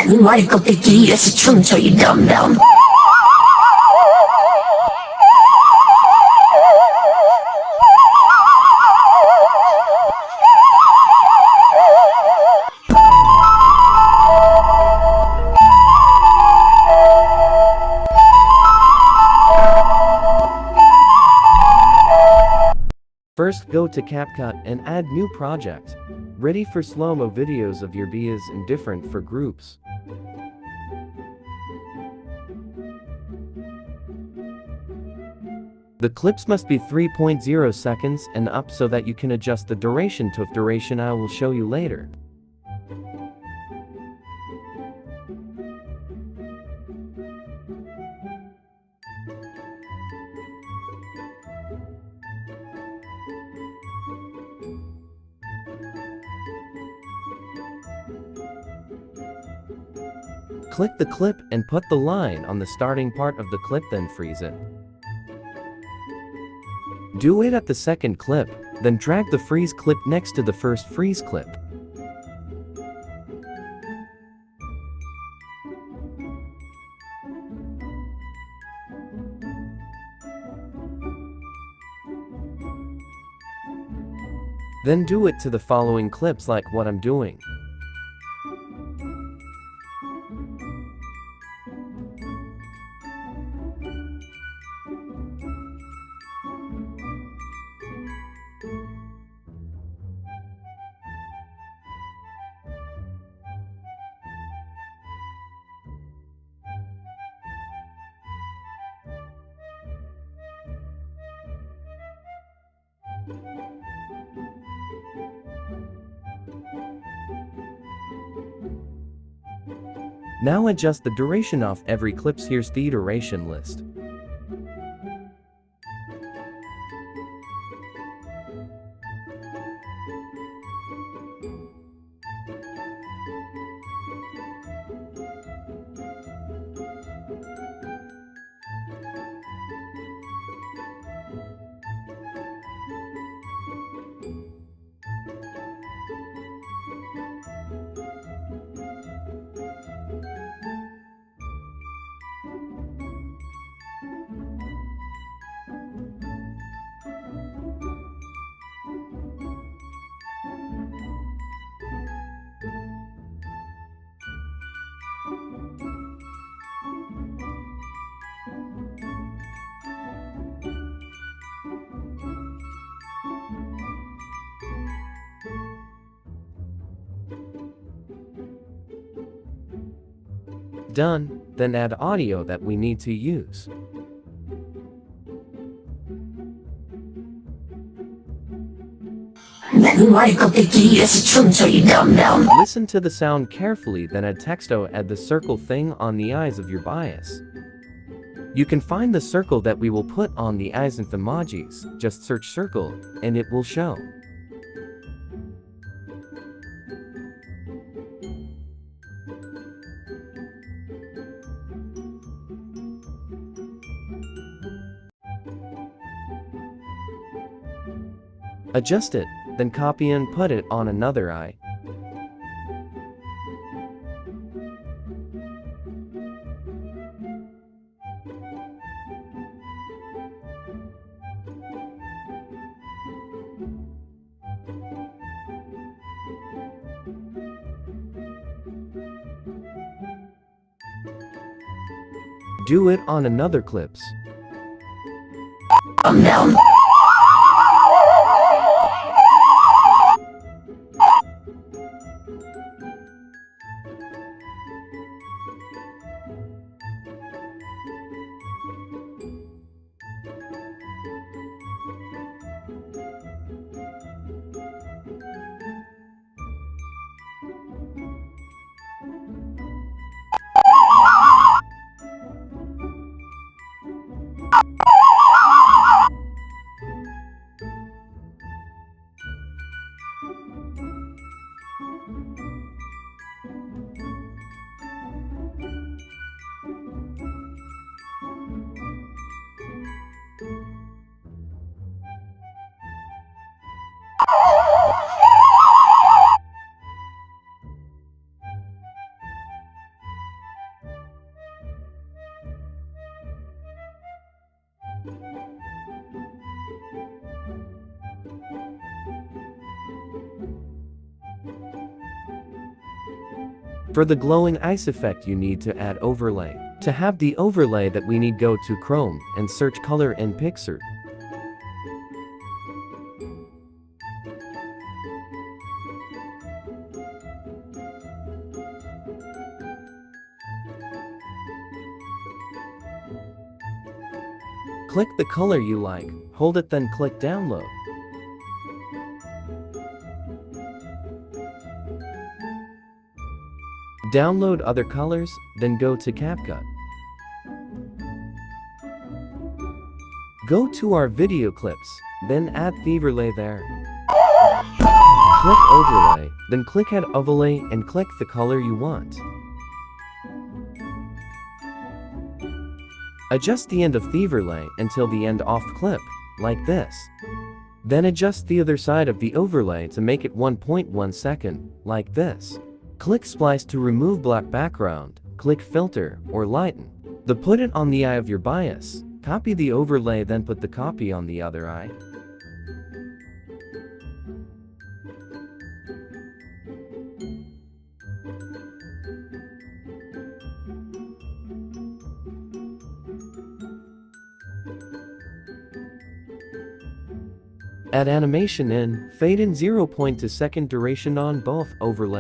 나는 말껍데기에서 춤춰 이 덤덤. First, go to CapCut and add new project. Ready for slow-mo videos of your bias and different for groups. The clips must be 3.0 seconds and up so that you can adjust the duration to duration I will show you later. Click the clip and put the line on the starting part of the clip, then freeze it. Do it at the second clip, then drag the freeze clip next to the first freeze clip. Then do it to the following clips like what I'm doing. Now adjust the duration of every clip. Here's the duration list. Done, then add audio that we need to use. 나는 말 껍데기에서 춤춰 이 덤덤. Listen to the sound carefully, then add texto. Add the circle thing on the eyes of your bias. You can find the circle that we will put on the eyes with emojis. Just search circle, and it will show. Adjust it, then copy and put it on another eye. Do it on another clips. 덤덤. For the glowing ice effect you need to add overlay. To have the overlay that we need, go to Chrome and search color in Pixar. Click the color you like, hold it, then click download. Download other colors, then go to CapCut. Go to our video clips, then add the overlay there. Click overlay, then click add overlay and click the color you want. Adjust the end of the overlay until the end off clip, like this. Then adjust the other side of the overlay to make it 1.1 second, like this. Click Splice to remove black background, click Filter or Lighten. Then put it on the eye of your bias. Copy the overlay, then put the copy on the other eye. Add animation in, fade in 0.2 second duration on both overlay.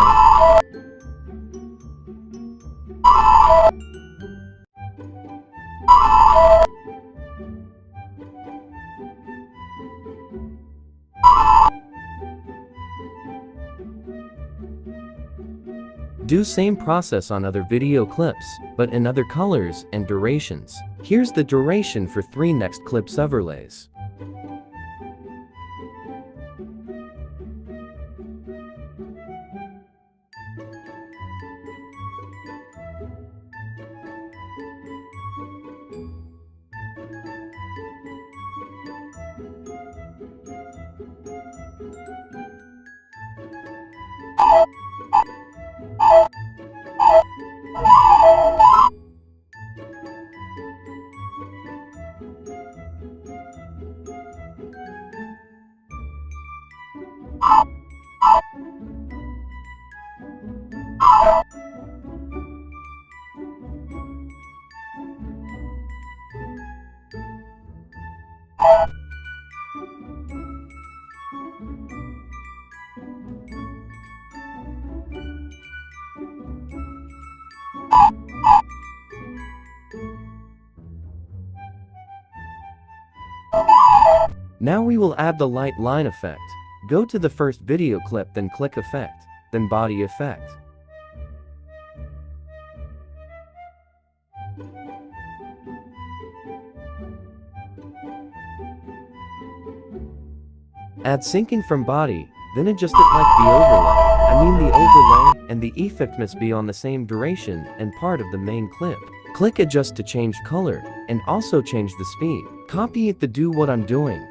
Do same process on other video clips, but in other colors and durations. Here's the duration for 3 next clips overlays. Now we will add the light line effect. Go to the first video clip, then click Effect, then Body Effect. Add syncing from body, then adjust it like the overlay. The overlay and the effect must be on the same duration and part of the main clip. Click Adjust to change color, and also change the speed. Copy it to do what I'm doing.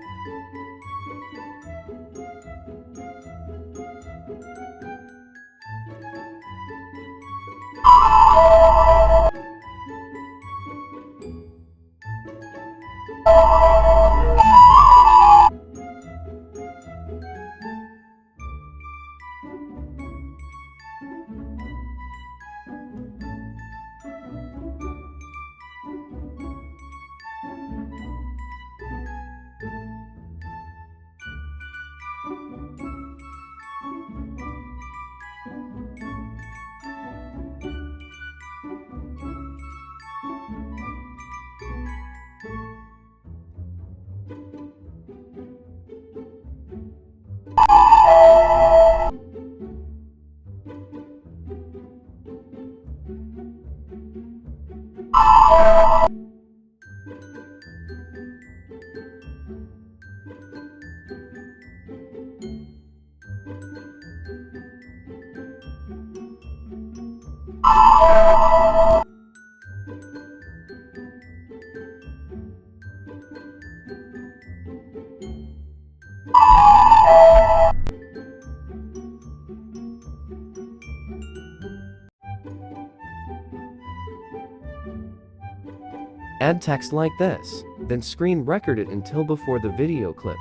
Add text like this, then screen record it until before the video clips.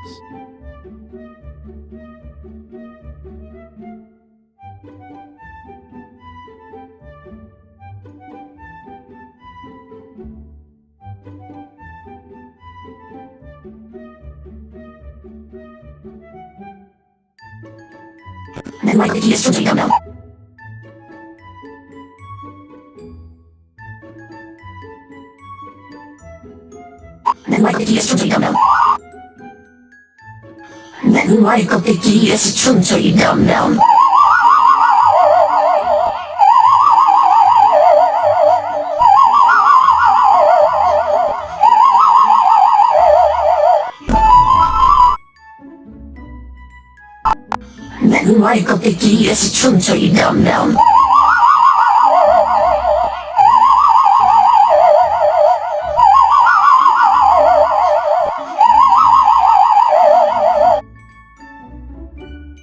내 마이크 귀에서 춤춰 이 덤덤. 내 마이크 귀에서 춤춰 이 덤덤. 내 마이크 귀에서 춤춰 이 덤덤. 내 마이크 귀에서 춤춰 이 덤덤.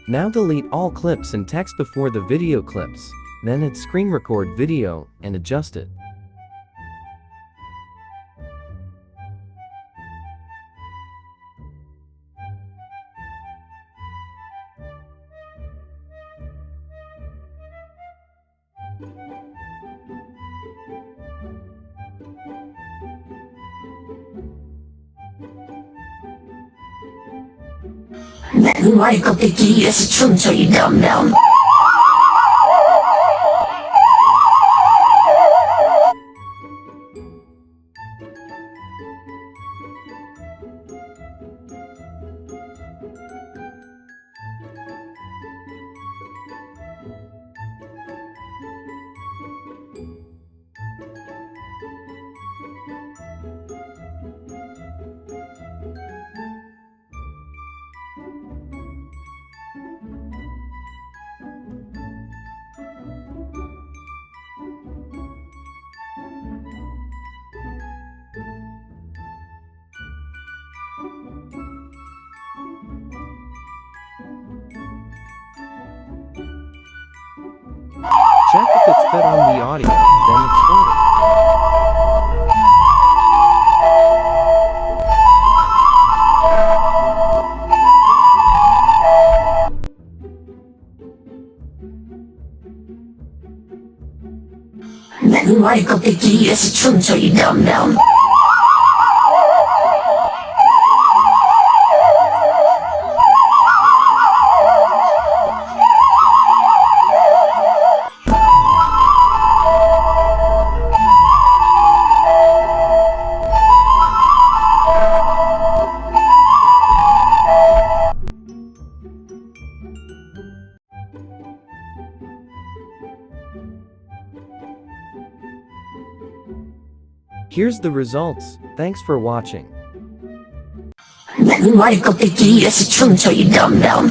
Now delete all clips and text before the video clips, then hit screen record video and adjust it. 내 마이크 귀에서 춤춰 이 덤덤. Check if it's fit on the audio, then export it. 내 마이크 귀에서 춤춰 이 덤덤. Here's the results. Thanks for watching. 내 마이크 귀에서 춤춰 이 덤덤.